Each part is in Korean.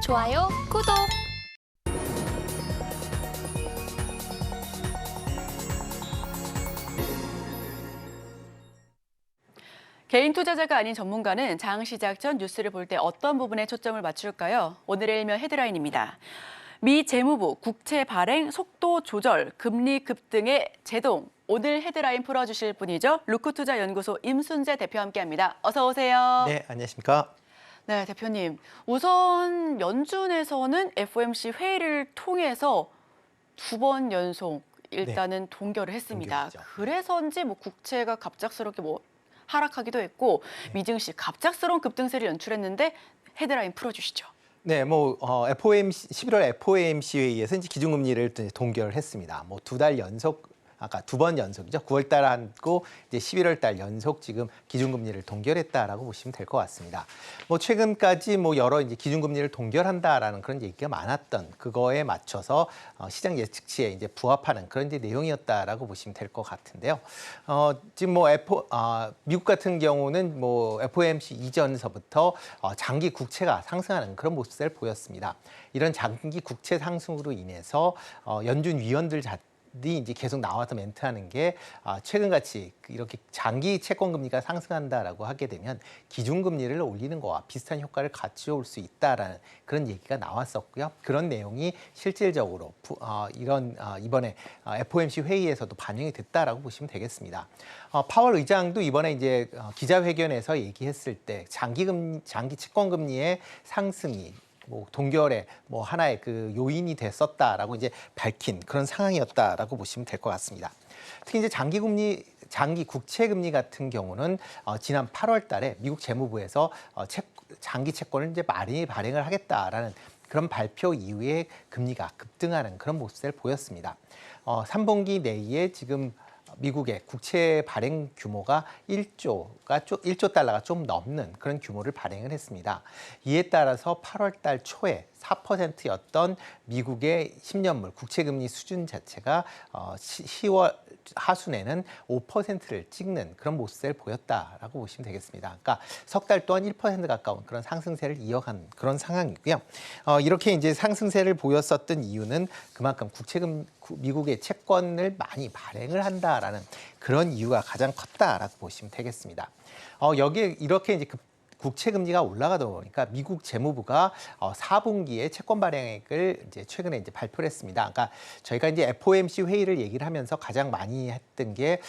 좋아요, 구독. 개인 투자자가 아닌 전문가는 장 시작 전 뉴스를 볼 때 어떤 부분에 초점을 맞출까요? 오늘의 일면 헤드라인입니다. 미 재무부 국채 발행 속도 조절, 금리 급등의 제동. 오늘 헤드라인 풀어주실 분이죠. 루크투자연구소 임순재 대표와 함께합니다. 어서 오세요. 네, 안녕하십니까? 네, 대표님. 우선 연준에서는 FOMC 회의를 통해서 2번 연속 일단은 동결을 했습니다. 동결이죠. 그래서인지 국채가 갑작스럽게 하락하기도 했고 미증시 갑작스러운 급등세를 연출했는데 헤드라인 풀어주시죠. 네, FOMC 11월 FOMC 회의에서 이제 기준금리를 동결했습니다. 2달 연속, 아까 2번 연속이죠. 9월 달 하고 이제 11월 달 연속 지금 기준금리를 동결했다라고 보시면 될 것 같습니다. 최근까지 여러 이제 기준금리를 동결한다라는 그런 얘기가 많았던 그거에 맞춰서 시장 예측치에 이제 부합하는 그런 이제 내용이었다라고 보시면 될 것 같은데요. 지금 미국 같은 경우는 FOMC 이전서부터 장기 국채가 상승하는 그런 모습을 보였습니다. 이런 장기 국채 상승으로 인해서 연준 위원들 이제 계속 나와서 멘트하는 게 최근같이 이렇게 장기 채권 금리가 상승한다라고 하게 되면 기준금리를 올리는 거와 비슷한 효과를 가져올 수 있다라는 그런 얘기가 나왔었고요. 그런 내용이 실질적으로 이번에 FOMC 회의에서도 반영이 됐다라고 보시면 되겠습니다. 파월 의장도 이번에 이제 기자회견에서 얘기했을 때 장기 채권 금리의 상승이 동결의 하나의 그 요인이 됐었다라고 이제 밝힌 그런 상황이었다라고 보시면 될 것 같습니다. 특히 이제 장기 국채 금리 같은 경우는 지난 8월 달에 미국 재무부에서 장기 채권을 이제 많이 발행을 하겠다라는 그런 발표 이후에 금리가 급등하는 그런 모습을 보였습니다. 3분기 내에 지금 미국의 국채 발행 규모가 1조 달러가 좀 넘는 그런 규모를 발행을 했습니다. 이에 따라서 8월 달 초에 4%였던 미국의 10년물 국채 금리 수준 자체가 10월 하순에는 5%를 찍는 그런 모습을 보였다라고 보시면 되겠습니다. 그러니까 석 달 동안 1% 가까운 그런 상승세를 이어간 그런 상황이고요. 이렇게 이제 상승세를 보였었던 이유는 그만큼 미국의 채권을 많이 발행을 한다라는 그런 이유가 가장 컸다라고 보시면 되겠습니다. 여기에 이렇게 이제 국채 금리가 올라가다 보니까 미국 재무부가 4분기에 채권 발행액을 이제 최근에 이제 발표를 했습니다. 그러니까 저희가 이제 FOMC 회의를 얘기를 하면서 가장 많이 했던 게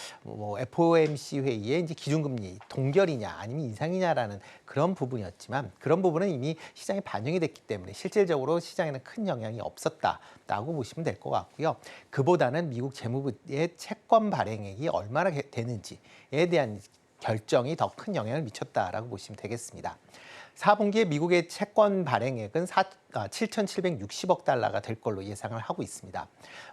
FOMC 회의에 이제 기준금리 동결이냐 아니면 인상이냐라는 그런 부분이었지만 그런 부분은 이미 시장에 반영이 됐기 때문에 실질적으로 시장에는 큰 영향이 없었다라고 보시면 될 것 같고요. 그보다는 미국 재무부의 채권 발행액이 얼마나 되는지에 대한 결정이 더 큰 영향을 미쳤다라고 보시면 되겠습니다. 4분기에 미국의 채권 발행액은 7,760억 달러가 될 걸로 예상을 하고 있습니다.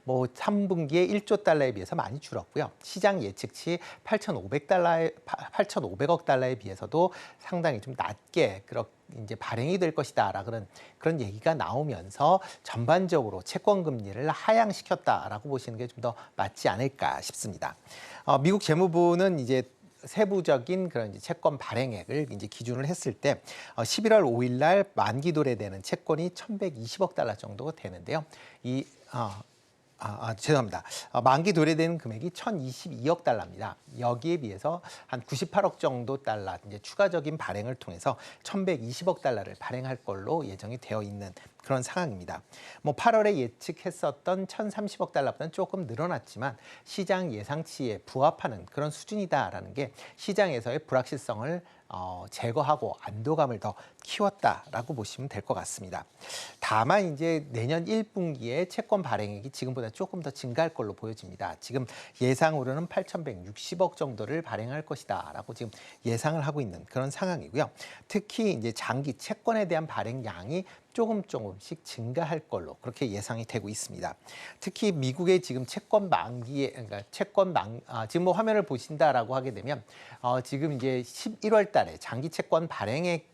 3분기에 1조 달러에 비해서 많이 줄었고요. 시장 예측치 8,500억 달러에 비해서도 상당히 좀 낮게 이제 발행이 될 것이다라는 그런 얘기가 나오면서 전반적으로 채권 금리를 하향시켰다라고 보시는 게 좀 더 맞지 않을까 싶습니다. 미국 재무부는 이제 세부적인 그런 이제 채권 발행액을 이제 기준을 했을 때 11월 5일 날 만기 도래되는 채권이 1,120억 달러 정도 되는데요. 죄송합니다. 만기 도래되는 금액이 1,022억 달러입니다. 여기에 비해서 한 98억 정도 달러 이제 추가적인 발행을 통해서 1,120억 달러를 발행할 걸로 예정이 되어 있는 그런 상황입니다. 8월에 예측했었던 1,030억 달러보다는 조금 늘어났지만 시장 예상치에 부합하는 그런 수준이다라는 게 시장에서의 불확실성을 제거하고 안도감을 더 키웠다라고 보시면 될 것 같습니다. 다만 이제 내년 1분기에 채권 발행액이 지금보다 조금 더 증가할 걸로 보여집니다. 지금 예상으로는 8,160억 정도를 발행할 것이다라고 지금 예상을 하고 있는 그런 상황이고요. 특히 이제 장기 채권에 대한 발행량이 조금씩 증가할 걸로 그렇게 예상이 되고 있습니다. 특히 미국의 지금 채권 만기에 지금 화면을 보신다라고 하게 되면 지금 이제 11월 달에 장기 채권 발행액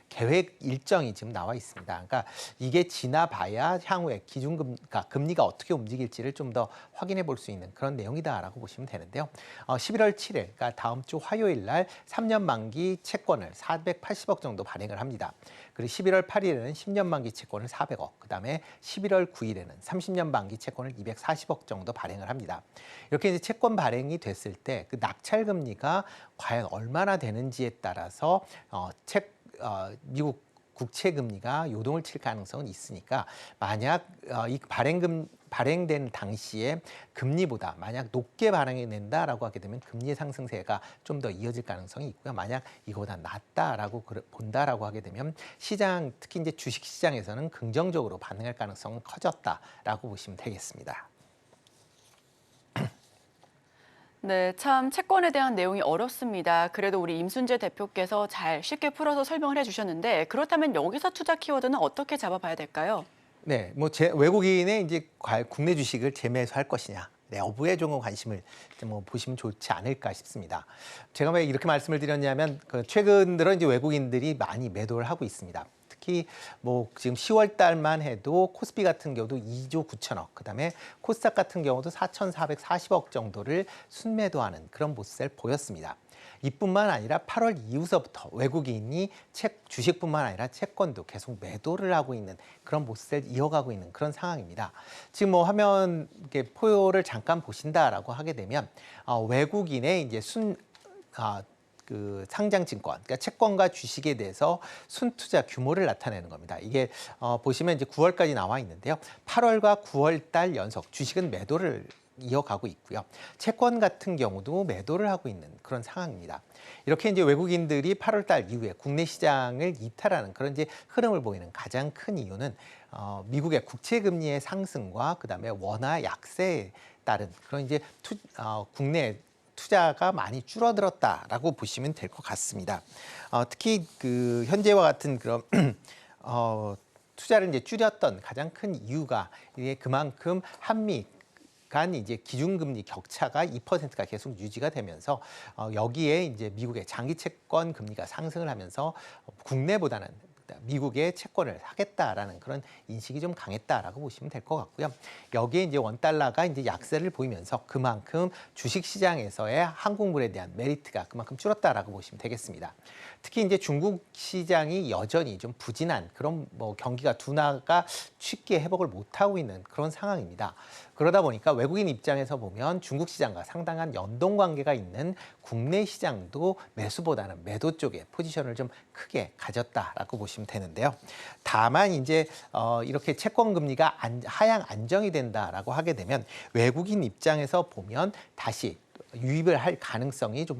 계획 일정이 지금 나와 있습니다. 그러니까 이게 지나봐야 향후에 기준금, 그러니까 금리가 어떻게 움직일지를 좀 더 확인해 볼 수 있는 그런 내용이다라고 보시면 되는데요. 11월 7일, 그러니까 다음 주 화요일 날 3년 만기 채권을 480억 정도 발행을 합니다. 그리고 11월 8일에는 10년 만기 채권을 400억, 그다음에 11월 9일에는 30년 만기 채권을 240억 정도 발행을 합니다. 이렇게 이제 채권 발행이 됐을 때 그 낙찰 금리가 과연 얼마나 되는지에 따라서 미국 국채 금리가 요동을 칠 가능성은 있으니까 만약 이 발행된 당시에 금리보다 만약 높게 발행이 된다라고 하게 되면 금리 상승세가 좀 더 이어질 가능성이 있고요. 만약 이거보다 낮다라고 본다라고 하게 되면 시장, 특히 이제 주식 시장에서는 긍정적으로 반응할 가능성은 커졌다라고 보시면 되겠습니다. 네, 참 채권에 대한 내용이 어렵습니다. 그래도 우리 임순재 대표께서 잘 쉽게 풀어서 설명을 해주셨는데 그렇다면 여기서 투자 키워드는 어떻게 잡아봐야 될까요? 네, 뭐 외국인의 이제 국내 주식을 재매수할 것이냐, 네, 여부에 좀 관심을 좀 보시면 좋지 않을까 싶습니다. 제가 왜 이렇게 말씀을 드렸냐면 최근 들어 이제 외국인들이 많이 매도를 하고 있습니다. 특히 뭐 지금 10월 달만 해도 코스피 같은 경우도 2조 9천억, 그다음에 코스닥 같은 경우도 4,440억 정도를 순매도하는 그런 모습을 보였습니다. 이뿐만 아니라 8월 이후서부터 외국인이 주식뿐만 아니라 채권도 계속 매도를 하고 있는 그런 모습을 이어가고 있는 그런 상황입니다. 지금 뭐 화면 이렇게 포효를 잠깐 보신다라고 하게 되면 외국인의 이제 그 상장증권, 그러니까 채권과 주식에 대해서 순투자 규모를 나타내는 겁니다. 이게 보시면 이제 9월까지 나와 있는데요. 8월과 9월 달 연속 주식은 매도를 이어가고 있고요. 채권 같은 경우도 매도를 하고 있는 그런 상황입니다. 이렇게 이제 외국인들이 8월 달 이후에 국내 시장을 이탈하는 그런 이제 흐름을 보이는 가장 큰 이유는 미국의 국채 금리의 상승과 그다음에 원화 약세에 따른 그런 이제 국내 투자가 많이 줄어들었다라고 보시면 될 것 같습니다. 특히 그 현재와 같은 그런 투자를 이제 줄였던 가장 큰 이유가 이게 그만큼 한미 간 이제 기준금리 격차가 2%가 계속 유지가 되면서 여기에 이제 미국의 장기 채권 금리가 상승을 하면서 국내보다는 미국의 채권을 사겠다라는 그런 인식이 좀 강했다라고 보시면 될 것 같고요. 여기에 이제 원달러가 이제 약세를 보이면서 그만큼 주식 시장에서의 한국물에 대한 메리트가 그만큼 줄었다라고 보시면 되겠습니다. 특히 이제 중국 시장이 여전히 좀 부진한 그런 뭐 경기가 둔화가 쉽게 회복을 못하고 있는 그런 상황입니다. 그러다 보니까 외국인 입장에서 보면 중국 시장과 상당한 연동 관계가 있는 국내 시장도 매수보다는 매도 쪽에 포지션을 좀 크게 가졌다라고 보시면 되는데요. 다만 이제 이렇게 채권 금리가 하향 안정이 된다라고 하게 되면 외국인 입장에서 보면 다시 유입을 할 가능성이 좀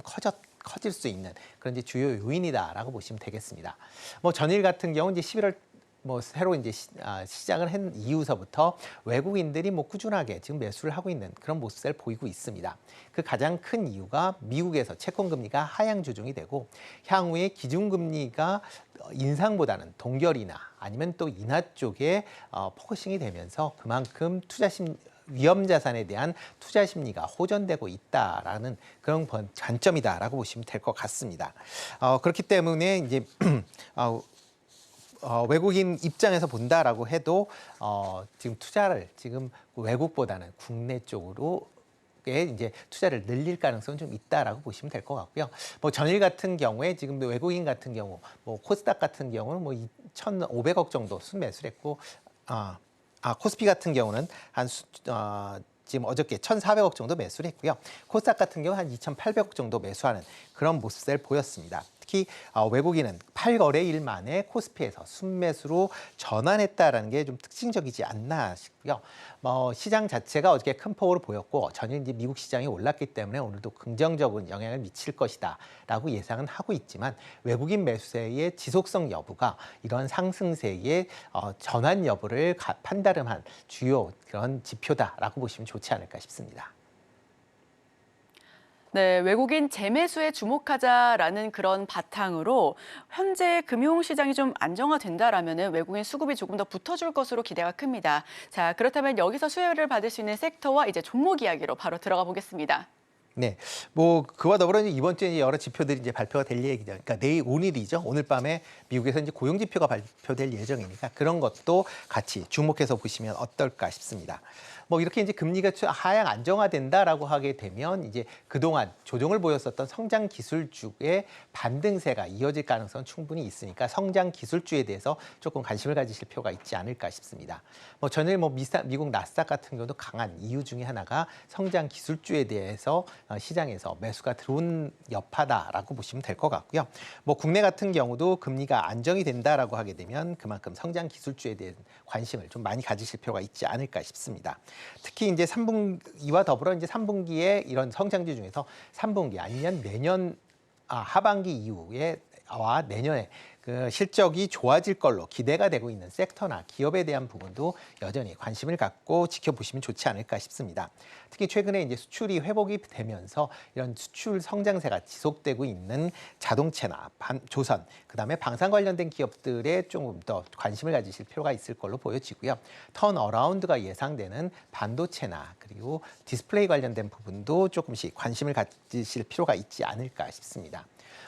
커질 수 있는 그런 이제 주요 요인이다라고 보시면 되겠습니다. 뭐 전일 같은 경우 이제 11월 뭐 새로 이제 시작을 한 이후서부터 외국인들이 뭐 꾸준하게 지금 매수를 하고 있는 그런 모습을 보이고 있습니다. 그 가장 큰 이유가 미국에서 채권 금리가 하향 조정이 되고 향후에 기준 금리가 인상보다는 동결이나 아니면 또 인하 쪽에 포커싱이 되면서 그만큼 위험 자산에 대한 투자 심리가 호전되고 있다라는 그런 관점이다라고 보시면 될 것 같습니다. 그렇기 때문에 이제 외국인 입장에서 본다라고 해도 지금 투자를 지금 외국보다는 국내 쪽으로 이제 투자를 늘릴 가능성은 좀 있다라고 보시면 될 것 같고요. 뭐 전일 같은 경우에 지금 외국인 같은 경우, 뭐 코스닥 같은 경우는 뭐 2,500억 정도 순매수를 했고, 코스피 같은 경우는 지금 어저께 1,400억 정도 매수를 했고요. 코스닥 같은 경우 한 2,800억 정도 매수하는 그런 모습을 보였습니다. 특히 외국인은 8거래일 만에 코스피에서 순매수로 전환했다라는 게 좀 특징적이지 않나 싶고요. 시장 자체가 어저께 큰 폭으로 보였고 전일 이제 미국 시장이 올랐기 때문에 오늘도 긍정적인 영향을 미칠 것이다라고 예상은 하고 있지만 외국인 매수세의 지속성 여부가 이런 상승세의 전환 여부를 판단한 주요 그런 지표다라고 보시면 좋지 않을까 싶습니다. 네, 외국인 재매수에 주목하자라는 그런 바탕으로 현재 금융시장이 좀 안정화된다라면 외국인 수급이 조금 더 붙어줄 것으로 기대가 큽니다. 자, 그렇다면 여기서 수혜를 받을 수 있는 섹터와 이제 종목 이야기로 바로 들어가 보겠습니다. 네, 뭐 그와 더불어 이제 이번 주에 이제 여러 지표들이 이제 발표가 될 얘기죠. 그러니까 내일 오늘이죠. 오늘 밤에 미국에서 이제 고용 지표가 발표될 예정이니까 그런 것도 같이 주목해서 보시면 어떨까 싶습니다. 뭐 이렇게 이제 금리가 하향 안정화된다라고 하게 되면 이제 그동안 조정을 보였었던 성장 기술주의 반등세가 이어질 가능성은 충분히 있으니까 성장 기술주에 대해서 조금 관심을 가지실 필요가 있지 않을까 싶습니다. 뭐 전일 뭐 미국 나스닥 같은 경우도 강한 이유 중에 하나가 성장 기술주에 대해서 시장에서 매수가 들어온 여파다라고 보시면 될 것 같고요. 뭐 국내 같은 경우도 금리가 안정이 된다라고 하게 되면 그만큼 성장 기술주에 대한 관심을 좀 많이 가지실 필요가 있지 않을까 싶습니다. 특히 이제 3분기와 더불어 이제 3분기에 이런 성장주 중에서 3분기 아니면 내년 하반기 이후에 와 내년에 그 실적이 좋아질 걸로 기대가 되고 있는 섹터나 기업에 대한 부분도 여전히 관심을 갖고 지켜보시면 좋지 않을까 싶습니다. 특히 최근에 이제 수출이 회복이 되면서 이런 수출 성장세가 지속되고 있는 자동차나 조선, 그다음에 방산 관련된 기업들에 조금 더 관심을 가지실 필요가 있을 걸로 보여지고요. 턴어라운드가 예상되는 반도체나 그리고 디스플레이 관련된 부분도 조금씩 관심을 가지실 필요가 있지 않을까 싶습니다.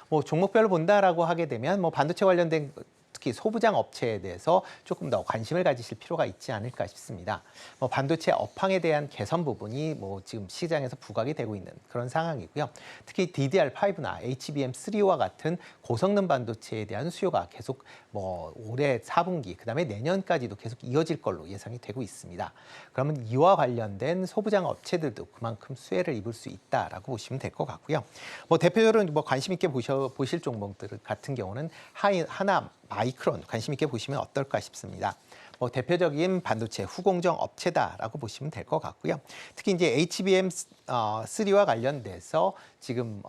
뭐 종목별로 본다라고 하게 되면 뭐 반도체 관련된 특히 소부장 업체에 대해서 조금 더 관심을 가지실 필요가 있지 않을까 싶습니다. 뭐 반도체 업황에 대한 개선 부분이 뭐 지금 시장에서 부각이 되고 있는 그런 상황이고요. 특히 DDR5나 HBM3와 같은 고성능 반도체에 대한 수요가 계속 뭐 올해 4분기 그다음에 내년까지도 계속 이어질 걸로 예상이 되고 있습니다. 그러면 이와 관련된 소부장 업체들도 그만큼 수혜를 입을 수 있다라고 보시면 될 것 같고요. 뭐 대표적으로 뭐 관심 있게 보실 종목들 같은 경우는 하나 마이크론 관심 있게 보시면 어떨까 싶습니다. 뭐 대표적인 반도체 후공정 업체다라고 보시면 될 것 같고요. 특히 이제 HBM3와 관련돼서 지금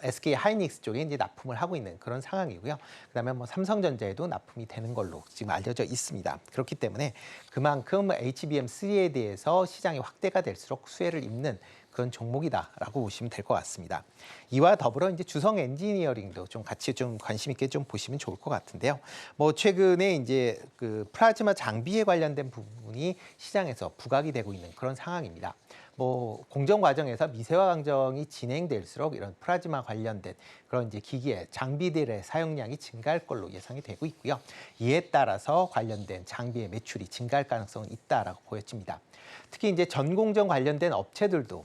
SK 하이닉스 쪽에 이제 납품을 하고 있는 그런 상황이고요. 그다음에 뭐 삼성전자에도 납품이 되는 걸로 지금 알려져 있습니다. 그렇기 때문에 그만큼 HBM3에 대해서 시장이 확대가 될수록 수혜를 입는 그런 종목이다라고 보시면 될 것 같습니다. 이와 더불어 이제 주성 엔지니어링도 좀 같이 좀 관심 있게 좀 보시면 좋을 것 같은데요. 뭐 최근에 이제 그 플라즈마 장비에 관련된 부분이 시장에서 부각이 되고 있는 그런 상황입니다. 뭐 공정 과정에서 미세화 강정이 진행될수록 이런 플라즈마 관련된 그런 이제 기기의 장비들의 사용량이 증가할 걸로 예상이 되고 있고요. 이에 따라서 관련된 장비의 매출이 증가할 가능성은 있다라고 보여집니다. 특히 이제 전공정 관련된 업체들도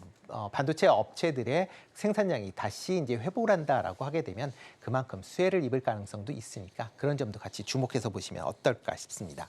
반도체 업체들의 생산량이 다시 이제 회복을 한다라고 하게 되면 그만큼 수혜를 입을 가능성도 있으니까 그런 점도 같이 주목해서 보시면 어떨까 싶습니다.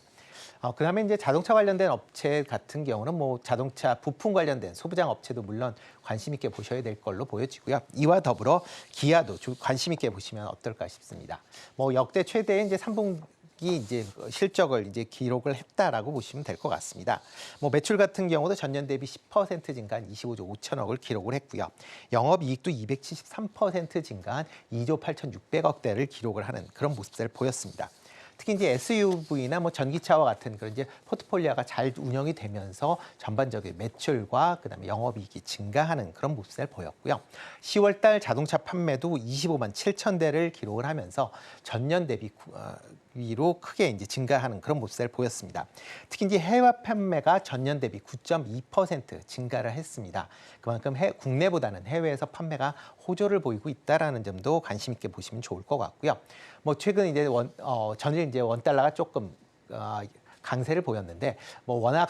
그다음에 이제 자동차 관련된 업체 같은 경우는 뭐 자동차 부품 관련된 소부장 업체도 물론 관심 있게 보셔야 될 걸로 보여지고요. 이와 더불어 기아도 관심 있게 보시면 어떨까 싶습니다. 뭐 역대 최대의 이제 3분기 이제 실적을 이제 기록을 했다라고 보시면 될 것 같습니다. 뭐 매출 같은 경우도 전년 대비 10% 증가한 25조 5천억을 기록을 했고요. 영업이익도 273% 증가한 2조 8,600억대를 기록을 하는 그런 모습을 보였습니다. 특히 이제 SUV나 뭐 전기차와 같은 그런 이제 포트폴리오가 잘 운영이 되면서 전반적인 매출과 그다음에 영업이익이 증가하는 그런 모습을 보였고요. 10월 달 자동차 판매도 25만 7천 대를 기록을 하면서 전년 대비 위로 크게 이제 증가하는 그런 모습을 보였습니다. 특히 이제 해외 판매가 전년 대비 9.2% 증가를 했습니다. 그만큼 국내보다는 해외에서 판매가 호조를 보이고 있다라는 점도 관심 있게 보시면 좋을 것 같고요. 뭐 최근 이제 전일 이제 원 달러가 조금 강세를 보였는데 뭐 워낙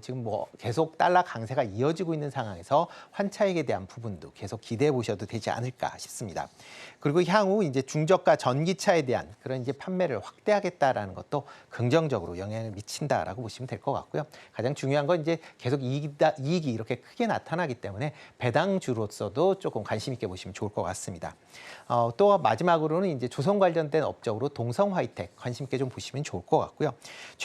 지금 뭐 계속 달러 강세가 이어지고 있는 상황에서 환차익에 대한 부분도 계속 기대해 보셔도 되지 않을까 싶습니다. 그리고 향후 이제 중저가 전기차에 대한 그런 이제 판매를 확대하겠다라는 것도 긍정적으로 영향을 미친다라고 보시면 될 것 같고요. 가장 중요한 건 이제 계속 이익이 이렇게 크게 나타나기 때문에 배당주로서도 조금 관심 있게 보시면 좋을 것 같습니다. 또 마지막으로는 이제 조선 관련된 업적으로 동성 화이텍 관심 있게 좀 보시면 좋을 것 같고요.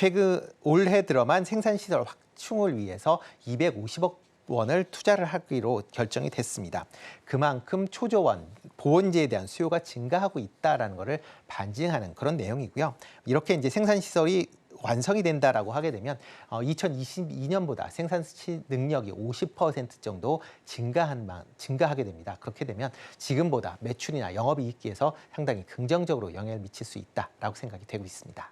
최근 올해 들어만 생산시설 확충을 위해서 250억 원을 투자를 하기로 결정이 됐습니다. 그만큼 초저원 보온재에 대한 수요가 증가하고 있다라는 것을 반증하는 그런 내용이고요. 이렇게 이제 생산시설이 완성이 된다라고 하게 되면 2022년보다 생산 능력이 50% 정도 증가하게 됩니다. 그렇게 되면 지금보다 매출이나 영업이익에서 상당히 긍정적으로 영향을 미칠 수 있다라고 생각이 되고 있습니다.